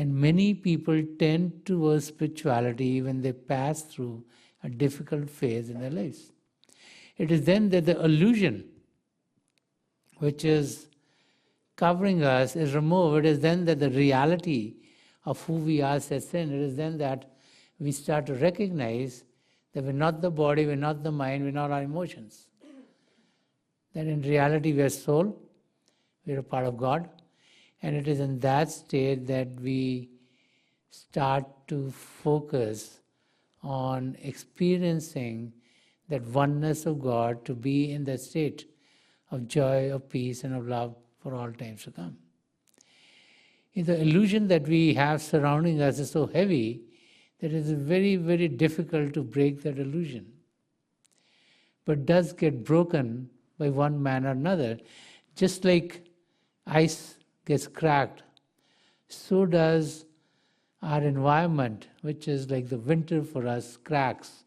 And many people tend towards spirituality when they pass through a difficult phase in their lives. It is then that the illusion which is covering us is removed. It is then that the reality of who we are sets in. It is then that we start to recognize that we're not the body, we're not the mind, we're not our emotions. That in reality we are soul, we're a part of God, and it is in that state that we start to focus on experiencing that oneness of God, to be in that state of joy, of peace, and of love for all times to come. The illusion that we have surrounding us is so heavy that it is very, very difficult to break that illusion. But does get broken by one man or another. Just like ice gets cracked, so does our environment, which is like the winter for us, cracks,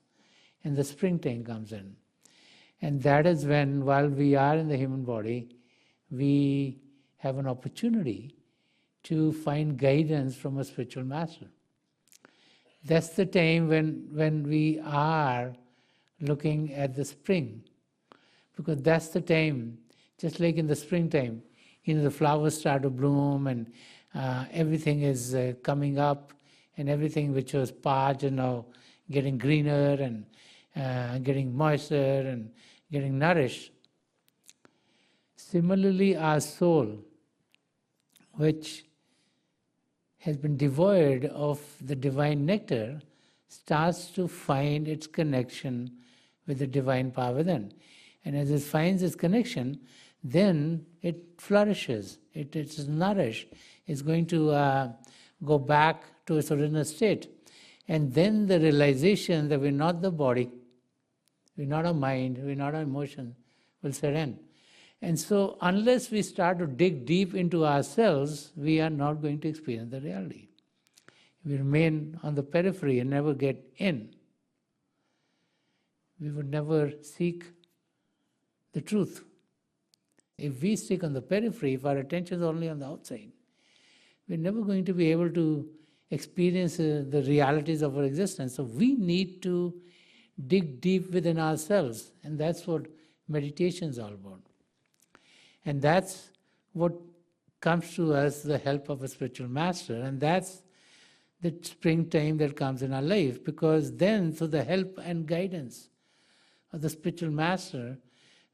and the springtime comes in. And that is when, while we are in the human body, we have an opportunity to find guidance from a spiritual master. That's the time when we are looking at the spring, because that's the time, just like in the springtime, the flowers start to bloom and everything is coming up, and everything which was parched is now getting greener and getting moister and getting nourished. Similarly, our soul, which has been devoid of the divine nectar, starts to find its connection with the divine power within. And as it finds its connection, then it flourishes, it is nourished, it's going to go back to its original state. And then the realization that we're not the body, we're not our mind, we're not our emotion, will set in. And so unless we start to dig deep into ourselves, we are not going to experience the reality. We remain on the periphery and never get in. We would never seek the truth. If we stick on the periphery, if our attention is only on the outside, we're never going to be able to experience the realities of our existence. So we need to dig deep within ourselves, and that's what meditation is all about. And that's what comes to us, the help of a spiritual master, and that's the springtime that comes in our life, because then through the help and guidance of the spiritual master,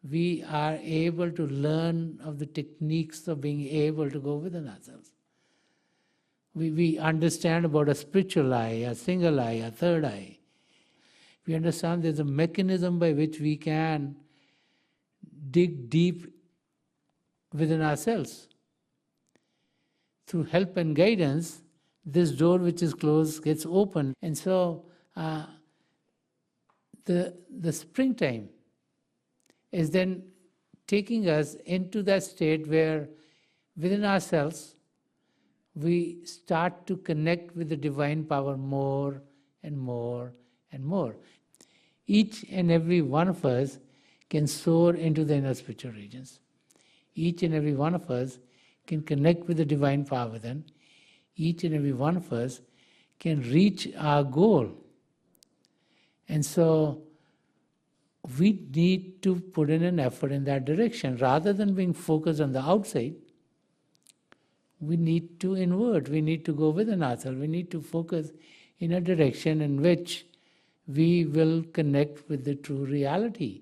we are able to learn of the techniques of being able to go within ourselves. We understand about a spiritual eye, a single eye, a third eye. We understand there's a mechanism by which we can dig deep within ourselves. Through help and guidance, this door which is closed gets opened. And so the springtime is then taking us into that state where within ourselves we start to connect with the divine power more and more and more. Each and every one of us can soar into the inner spiritual regions. Each and every one of us can connect with the divine power within. Each and every one of us can reach our goal. And so we need to put in an effort in that direction. Rather than being focused on the outside, we need to invert. We need to go within ourselves. We need to focus in a direction in which we will connect with the true reality